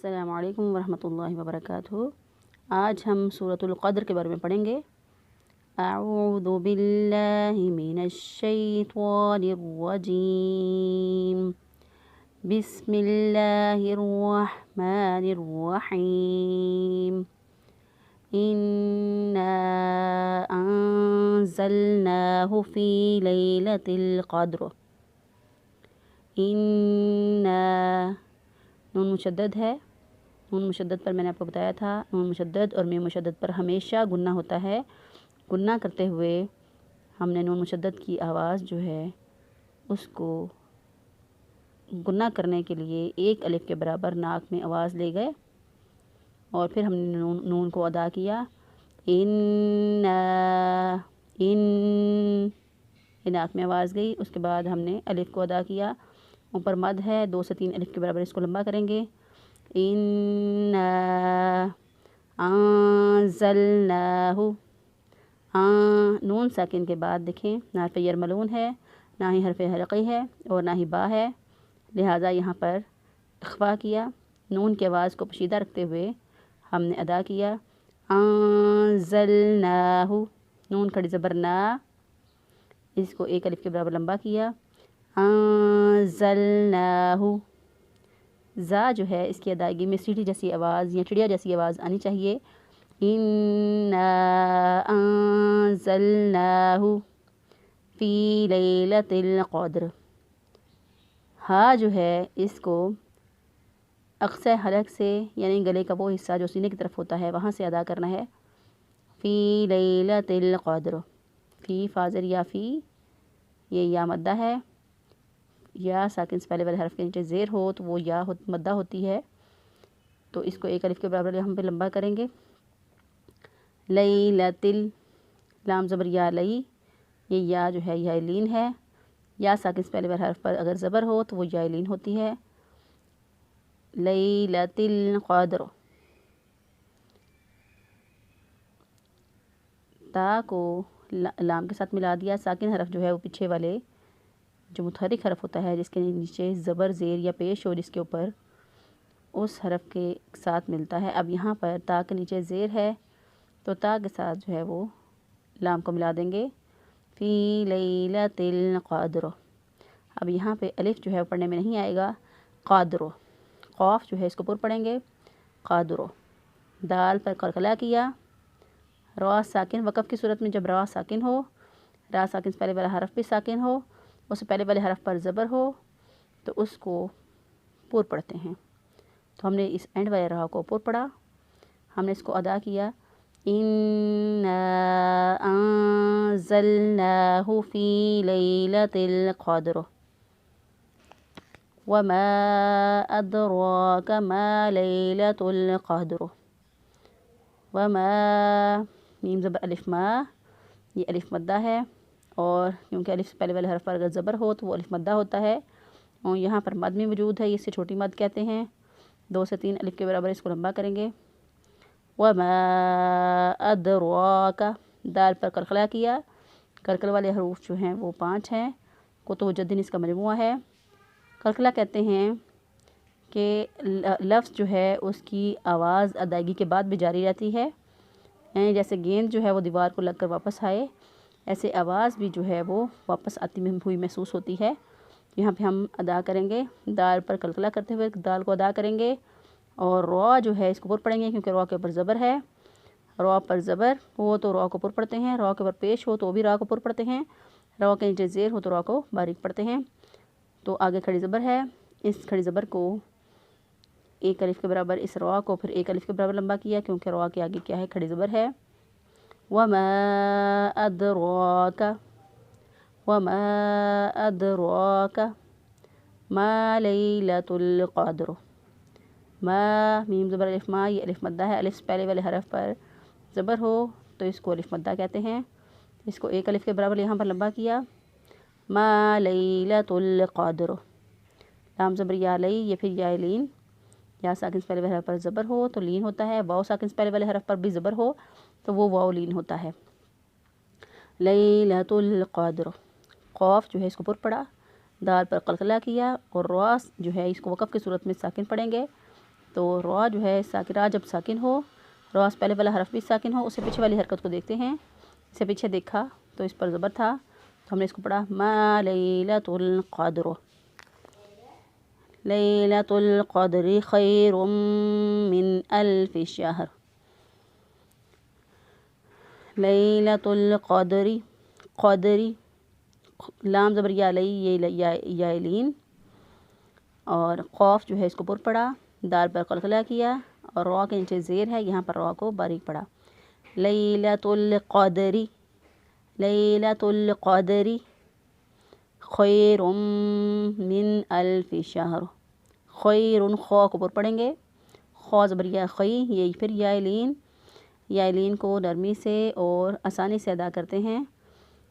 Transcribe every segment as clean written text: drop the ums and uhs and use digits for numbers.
السلام علیکم ورحمۃ اللہ وبرکاتہ۔ آج ہم سورۃ القدر کے بارے میں پڑھیں گے۔ اعوذ باللہ من الشیطان الرجیم، بسم اللہ الرحمن الرحیم، انا انزلناہ فی لیلۃ القدر۔ انا نون مشدد ہے، نون مشدد پر میں نے آپ کو بتایا تھا، نون مشدد اور میم مشدد پر ہمیشہ گنہ ہوتا ہے۔ گنہ کرتے ہوئے ہم نے نون مشدد کی آواز جو ہے اس کو گنہ کرنے کے لیے ایک الف کے برابر ناک میں آواز لے گئے اور پھر ہم نے نون کو ادا کیا۔ ان ناک میں آواز گئی، اس کے بعد ہم نے الف کو ادا کیا۔ اوپر مد ہے، 2 سے 3 الف کے برابر اس کو لمبا کریں گے۔ انا انزلناہ، نون ساکن کے بعد دیکھیں نہ حرف یرملون ہے، نہ ہی حرف حلقی ہے اور نہ ہی با ہے، لہٰذا یہاں پر اخفا کیا۔ نون کی آواز کو پوشیدہ رکھتے ہوئے ہم نے ادا کیا انزلناہ، نون کھڑی زبر نا، اس کو ایک الف کے برابر لمبا کیا۔ انزلناہ، زا جو ہے اس کی ادائیگی میں سیٹی جیسی آواز یا چڑیا جیسی آواز آنی چاہیے۔ انا انزلناہ فی لیلۃ القدر۔ ہا جو ہے اس کو اقصی حلق سے یعنی گلے کا وہ حصہ جو سینے کی طرف ہوتا ہے وہاں سے ادا کرنا ہے۔ فی لیلۃ القدر، فی فاضر یا فی، یہ یا مدہ ہے، یا ساکن سے پہلے والے حرف کے نیچے زیر ہو تو وہ یا مدہ ہوتی ہے، تو اس کو ایک الف کے برابر ہم پہ لمبا کریں گے۔ لیلۃ، لام زبر یا لئی، یہ یا جو ہے یا لین ہے، یا ساکن سے پہلے والے حرف پر اگر زبر ہو تو وہ یا لین ہوتی ہے۔ لیلۃ القدر، تا کو لام کے ساتھ ملا دیا، ساکن حرف جو ہے وہ پیچھے والے جو متحرک حرف ہوتا ہے جس کے نیچے زبر زیر یا پیش ہو جس کے اوپر، اس حرف کے ساتھ ملتا ہے۔ اب یہاں پر تا کے نیچے زیر ہے تو تا کے ساتھ جو ہے وہ لام کو ملا دیں گے، فی لیلۃ القدر۔ اب یہاں پہ الف جو ہے وہ پڑھنے میں نہیں آئے گا، قادر، قاف جو ہے اس کو پر پڑھیں گے قادر۔ دال پر قلقلہ کیا، را ساکن وقف کی صورت میں جب را ساکن ہو، را ساکن سے پہلے والا حرف بھی ساکن ہو، اس سے پہلے والے حرف پر زبر ہو تو اس کو پر پڑھتے ہیں، تو ہم نے اس اینڈ والے را کو پر پڑھا، ہم نے اس کو ادا کیا۔ انا انزلناہ فی لیلۃ القدر وما ادراک ما لیلۃ القدر۔ وما، میم زبر الف ما، یہ الف مدہ ہے اور کیونکہ الف سے پہلے والے حرف پر اگر زبر ہو تو وہ الف مدہ ہوتا ہے، اور یہاں پر مد میں موجود ہے، اس سے چھوٹی مد کہتے ہیں، 2 سے 3 الف کے برابر اس کو لمبا کریں گے۔ وما ادراک، دال پر قلقلہ کیا، قلقلہ والے حروف جو ہیں وہ 5 ہیں، قطب جدن اس کا مجموعہ ہے۔ قلقلہ کہتے ہیں کہ لفظ جو ہے اس کی آواز ادائیگی کے بعد بھی جاری رہتی ہے، یعنی جیسے گیند جو ہے وہ دیوار کو لگ کر واپس آئے، ایسے آواز بھی جو ہے وہ واپس آتی ہوئی محسوس ہوتی ہے۔ یہاں پہ ہم ادا کریں گے، دال پر قلقلہ کرتے ہوئے دال کو ادا کریں گے، اور را جو ہے اس کو پر پڑھیں گے کیونکہ را کے اوپر زبر ہے، را پر زبر ہو تو را کو پر پڑھتے ہیں، را کے اوپر پیش ہو تو بھی را کو پر پڑھتے ہیں، را کے نیچے زیر ہو تو را کو باریک پڑھتے ہیں۔ تو آگے کھڑی زبر ہے، اس کھڑی زبر کو ایک الف کے برابر، اس را کو پھر ایک الف کے برابر لمبا کیا کیونکہ را کے آگے کیا ہے، کھڑی زبر ہے۔ وما ادراک، وما ادراک ما لیلۃ القدر۔ ما، میم زبر الف ما، یہ الف مدہ ہے، الف سے پہلے والے حرف پر زبر ہو تو اس کو الف مدہ کہتے ہیں، اس کو ایک الف کے برابر یہاں پر لمبا کیا۔ ما لیلۃ القدر، لام زبر یا لئی، یہ پھر یا لین، یا ساکن سے پہلے والے حرف پر زبر ہو تو لین ہوتا ہے، واو ساکن سے پہلے والے حرف پر بھی زبر ہو تو وہ واو لین ہوتا ہے۔ لیلۃ القدر، قاف جو ہے اس کو پر پڑھا، دال پر قلقلہ کیا، اور را جو ہے اس کو وقف کی صورت میں ساکن پڑھیں گے، تو را جو ہے را جب ساکن ہو، را سے پہلے والا حرف بھی ساکن ہو، اس سے پیچھے والی حرکت کو دیکھتے ہیں. اس سے پیچھے دیکھا تو اس پر زبر تھا، تو ہم نے اس کو پڑھا ما لیلۃ القدر. لیلۃ القدر خیر من الف شہر. لیلۃ القدری، قدری، لام زبر یا لئی، یہ یا لین، اور قاف جو ہے اس کو پر پڑا، دال پر قلقلہ کیا، اور را کے نیچے زیر ہے، یہاں پر را کو باریک پڑا. لیلۃ القدری، لیلۃ القدری خیر من الف شہر. خیر، خو کو پر پڑھیں گے، خو زبر یا خی، یہ پھر یا لین. یا لین کو نرمی سے اور آسانی سے ادا کرتے ہیں.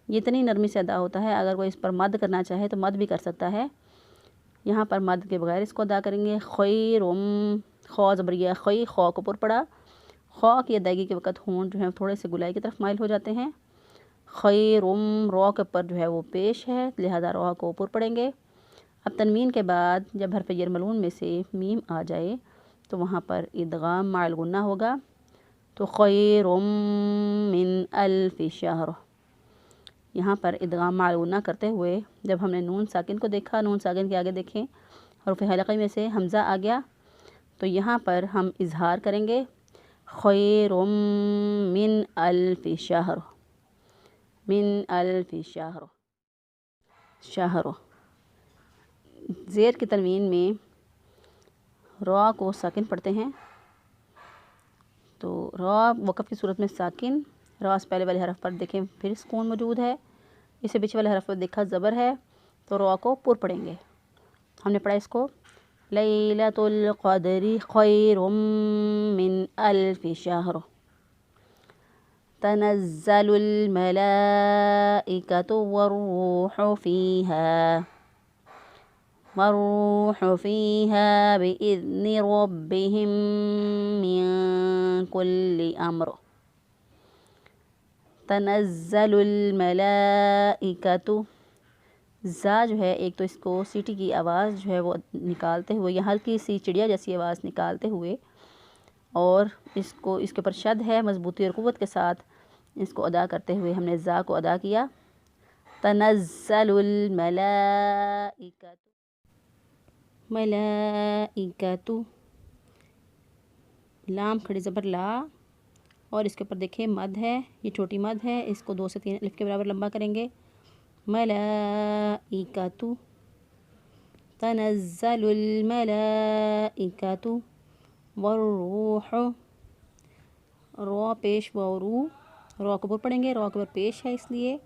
یہ اتنی نرمی سے ادا ہوتا ہے، اگر کوئی اس پر مد کرنا چاہے تو مد بھی کر سکتا ہے. یہاں پر مد کے بغیر اس کو ادا کریں گے. خیر، خو زبر یا خی، خو کو پر پڑا. خو کی ادائیگی کے وقت ہونٹ جو ہے تھوڑے سے گلائی کی طرف مائل ہو جاتے ہیں. خیر، را کے پر جو ہے وہ پیش ہے، لہذا را کو پر پڑھیں گے. اب تنوین کے بعد جب حرف جر ملعون میں سے میم آ جائے تو وہاں پر ادغام مع الغنہ ہوگا. تو خیر من الف شہر. یہاں پر ادغام مع الغنہ کرتے ہوئے جب ہم نے نون ساکن کو دیکھا، نون ساکن کے آگے دیکھیں حروف حلقی میں سے حمزہ آ گیا، تو یہاں پر ہم اظہار کریں گے خیر من الف شہر. من الف شہر. شہر. زیر کی تنوین میں را کو ساکن پڑھتے ہیں، تو را وقف کی صورت میں ساکن، را سے پہلے والے حرف پر دیکھیں پھر سکون موجود ہے، اس سے پیچھے والے حرف پر دیکھا زبر ہے، تو را کو پر پڑھیں گے. ہم نے پڑھا اس کو لیلۃ القدر خیر من الف شہر. تنزل الملائکۃ والروح فیہا، والروح فیہا بإذن ربہم من کل امر. تنزل الملائکۃ، زا جو ہے ایک تو اس کو سیٹی کی آواز جو ہے وہ نکالتے ہوئے، یا ہلکی سی چڑیا جیسی آواز نکالتے ہوئے، اور اس کے اوپر شد ہے مضبوطی اور قوت کے ساتھ اس کو ادا کرتے ہوئے ہم نے زا کو ادا کیا. تنزل الملائکۃ، ملائکۃ، لام کھڑی زبر لا، اور اس کے اوپر دیکھیں مد ہے، یہ چھوٹی مد ہے، اس کو 2 سے 3 الف کے برابر لمبا کریں گے. ملائکۃ. تنزل الملائکۃ والروح، را پیش و رو، را کو پر پڑھیں گے، را کے اوپر پیش ہے اس لیے،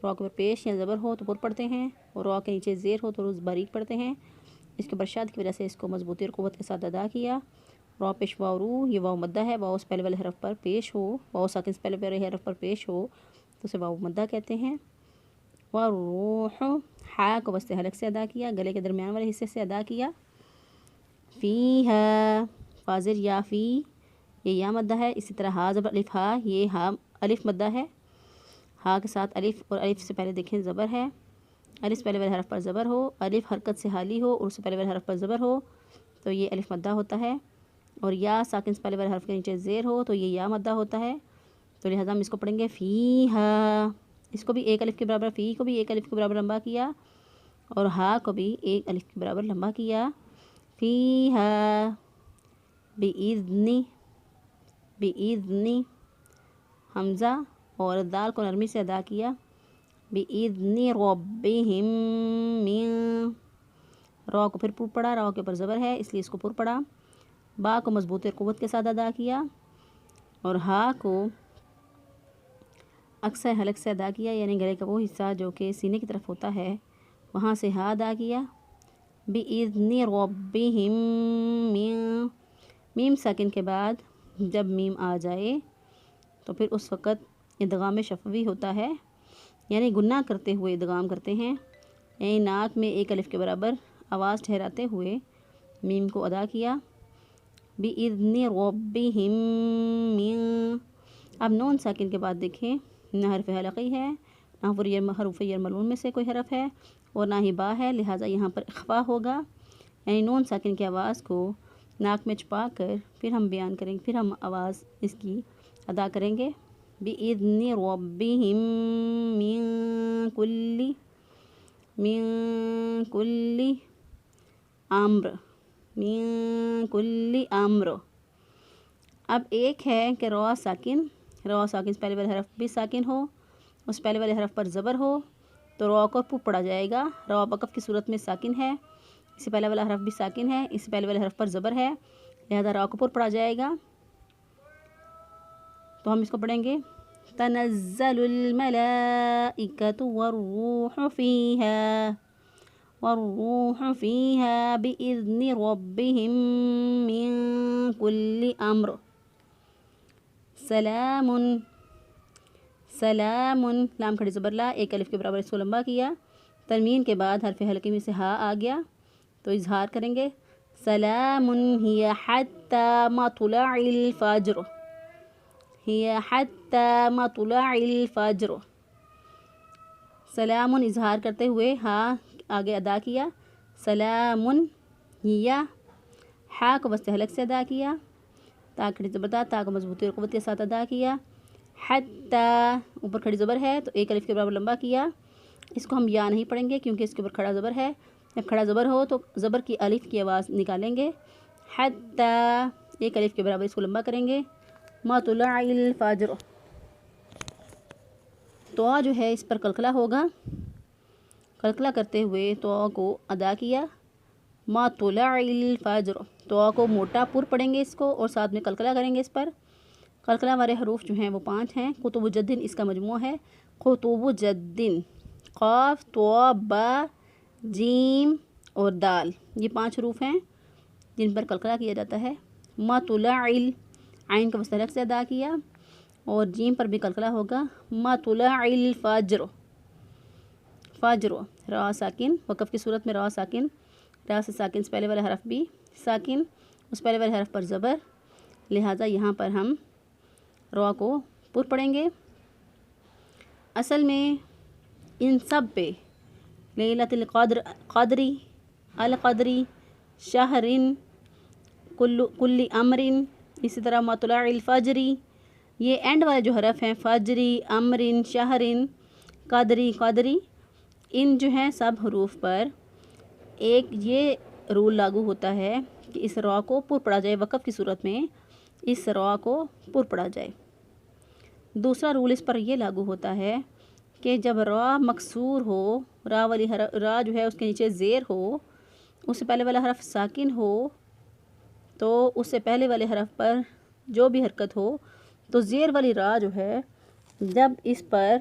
را کے اوپر پیش یا زبر ہو تو پر پڑھتے ہیں، اور را کے نیچے زیر ہو تو روز باریک پڑھتے ہیں. اس کے برشاد کی وجہ سے اس کو مضبوطی اور قوت کے ساتھ ادا کیا. را پیش و رو، یہ واو مدہ ہے، واو سے پہلے والے حرف پر پیش ہو، واو ساکن سے پہلے والے حرف پر پیش ہو تو اسے واو مدہ کہتے ہیں. والروح، ہا کو وسط حلق سے ادا کیا، گلے کے درمیان والے حصے سے ادا کیا. فیہا، فاضر یا فی، یہ یا مدہ ہے. اسی طرح ہا زبر الف ہا، یہ ہا الف مدہ ہے، ہا کے ساتھ الف، اور الف سے پہلے دیکھیں زبر ہے، الف سے پہلے والے حرف پر زبر ہو، الف حرکت سے حالی ہو اور اس سے پہلے والے حرف پر زبر ہو تو یہ الف مدہ ہوتا ہے. اور یا ساکن سے پہلے والے حرف کے نیچے زیر ہو تو یہ یا مدہ ہوتا ہے. تو لہذا ہم اس کو پڑھیں گے فیہا. اس کو بھی 1 الف کے برابر، فی کو بھی 1 الف کے برابر لمبا کیا، اور ہا کو بھی 1 الف کے برابر لمبا کیا. فیہا بِإِذْنِ، بِإِذْنِ، حمزہ اور دال کو نرمی سے ادا کیا. بِإِذْنِ رَبِّهِم مِّن، را کو پھر پر پڑا، را کے اوپر زبر ہے اس لیے اس کو پر پڑا. با کو مضبوطی اور قوت کے ساتھ ادا کیا، اور ہا کو اقصی حلق سے ادا کیا، یعنی گلے کا وہ حصہ جو کہ سینے کی طرف ہوتا ہے وہاں سے ہا ادا کیا. بِإِذْنِ رَبِّهِم مِّن، میم ساکن کے بعد جب میم آ جائے تو پھر اس وقت ادغام شفوی ہوتا ہے، یعنی گناہ کرتے ہوئے ادغام کرتے ہیں، یعنی ناک میں 1 الف کے برابر آواز ٹھہراتے ہوئے میم کو ادا کیا. بِإِذْنِ رَبِّهِم مِّن. اب نون ساکن کے بعد دیکھیں نہ حرف حلقی ہے، نہ حروف جر ملعون میں سے کوئی حرف ہے، اور نہ ہی با ہے، لہٰذا یہاں پر اخفا ہوگا، یعنی نون ساکن کی آواز کو ناک میں چھپا کر پھر ہم بیان کریں گے، پھر ہم آواز اس کی ادا کریں گے۔ بِإِذْنِ رَبِّهِم من کل امر، من کل امر۔ اب ایک ہے کہ را ساکن سے پہلے والے حرف بھی ساکن ہو، اس پہلے والے حرف پر زبر ہو تو را کو پو پڑھا جائے گا۔ را وقف کی صورت میں ساکن ہے، اس سے پہلے والا حرف بھی ساکن ہے، اس سے پہلے والے حرف پر زبر ہے، لہذا را کو پر پڑھا جائے گا۔ تو ہم اس کو پڑھیں گے تنزل الملائکۃ والروح فیہا بإذن ربہم من کل امر سلام لام کھڑی زبر لا، ایک الف کے برابر اس کو لمبا کیا، تنوین کے بعد حرف حلقے میں سے ہا آ گیا تو اظہار کریں گے سلام ہی حتی مطلع الفجر، ہی حتی مطلع الفجر۔ سلام اظہار کرتے ہوئے ہا آگے ادا کیا، سلام ہی، ہا کو وسط حلق سے ادا کیا، تا کھڑی زبر تا، تا کو مضبوطی اور قوت کے ساتھ ادا کیا، حتی اوپر کھڑی زبر ہے تو ایک الف کے برابر لمبا کیا، اس کو ہم یا نہیں پڑھیں گے کیونکہ اس کے اوپر کھڑا زبر ہے، جب کھڑا زبر ہو تو زبر کی الف کی آواز نکالیں گے، حتی ایک الف کے برابر اس کو لمبا کریں گے، مطلع الفجر۔ تو جو ہے اس پر قلقلہ ہوگا، قلقلہ کرتے ہوئے تو کو ادا کیا، مطلع الفجر، تو کو موٹا پر پڑھیں گے اس کو اور ساتھ میں قلقلہ کریں گے اس پر۔ قلقلہ والے حروف جو ہیں وہ 5 ہیں، قطب جدن اس کا مجموعہ ہے، قطب جدن، قاف تو با جیم اور دال، یہ 5 حروف ہیں جن پر قلقلہ کیا جاتا ہے۔ مطلع عین کا وسط حلق سے ادا کیا اور جیم پر بھی قلقلہ ہوگا، مطلع الفجر، فجر، را ساکن وقف کی صورت میں را ساکن، را سے ساکن سے پہلے والا حرف بھی ساکن، اس پہلے والے حرف پر زبر، لہٰذا یہاں پر ہم را کو پر پڑھیں گے۔ اصل میں ان سب پہ لیلۃ القدری، القدری، شہرن، کل امرن، اسی طرح مطلع الفجری، یہ اینڈ والے جو حرف ہیں فجری، امرن، شہرن، قدری، ان جو ہیں سب حروف پر ایک یہ رول لاگو ہوتا ہے کہ اس را کو پر پڑھا جائے، وقف کی صورت میں اس را کو پر پڑھا جائے۔ دوسرا رول اس پر یہ لاگو ہوتا ہے کہ جب را مکسور ہو، را جو ہے اس کے نیچے زیر ہو، اس سے پہلے والا حرف ساکن ہو تو اس سے پہلے والے حرف پر جو بھی حرکت ہو تو زیر والی را جو ہے جب اس پر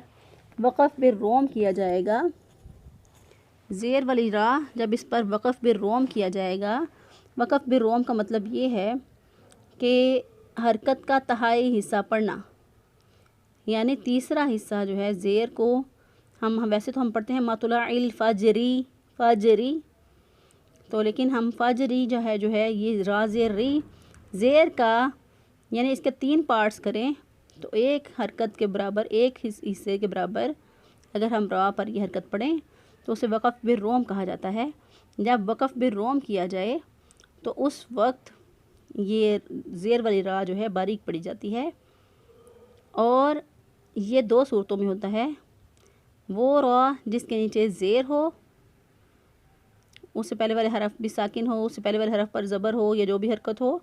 وقف بالروم کیا جائے گا، زیر والی را جب اس پر وقف بالروم کیا جائے گا، وقف بالروم کا مطلب یہ ہے کہ حرکت کا تہائی حصہ پڑھنا، یعنی تیسرا حصہ جو ہے زیر کو ہم ویسے تو ہم پڑھتے ہیں مطلع الفجری، فجری، تو لیکن ہم فجری جو ہے یہ را زیر ری، زیر کا یعنی اس کے 3 پارٹس کریں تو ایک حرکت کے برابر، ایک حصے کے برابر اگر ہم را پر یہ حرکت پڑھیں تو اسے وقف بالروم کہا جاتا ہے۔ جب وقف بالروم کیا جائے تو اس وقت یہ زیر والی را جو ہے باریک پڑی جاتی ہے، اور یہ 2 صورتوں میں ہوتا ہے، وہ را جس کے نیچے زیر ہو، اس سے پہلے والے حرف بھی ساکن ہو، اس سے پہلے والے حرف پر زبر ہو یا جو بھی حرکت ہو،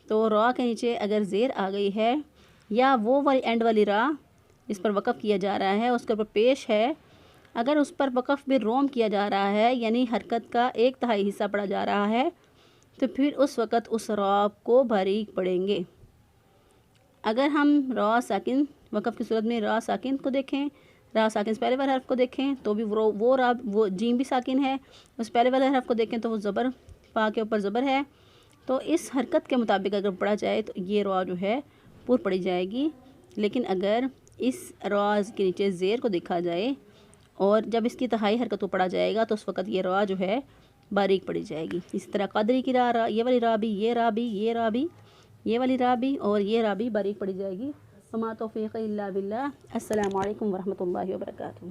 تو را کے نیچے اگر زیر آ گئی ہے یا وہ والی اینڈ والی را جس پر وقف کیا جا رہا ہے اس کے اوپر پیش ہے، اگر اس پر وقف بالروم کیا جا رہا ہے یعنی حرکت کا 1/3 حصہ پڑھا جا رہا ہے تو پھر اس وقت اس را کو باریک پڑھیں گے۔ اگر ہم را ساکن وقف کی صورت میں را ساکن کو دیکھیں، را ساکن سے پہلے والے حرف کو دیکھیں تو بھی وہ جیم بھی ساکن ہے، اس پہلے والے حرف کو دیکھیں تو وہ زبر، پا کے اوپر زبر ہے، تو اس حرکت کے مطابق اگر پڑھا جائے تو یہ را جو ہے پر پڑھی جائے گی۔ لیکن اگر اس را کے نیچے زیر کو دیکھا جائے اور جب اس کی تہائی حرکت کو پڑھا جائے گا تو اس وقت یہ را جو ہے باریک پڑھی جائے گی۔ اس طرح قدری کی را، یہ والی را بھی، یہ را بھی، یہ را بھی، یہ والی را بھی اور یہ را بھی باریک پڑھی جائے گی۔ وما توفیق الا باللہ۔ السلام علیکم ورحمۃ اللہ وبرکاتہ۔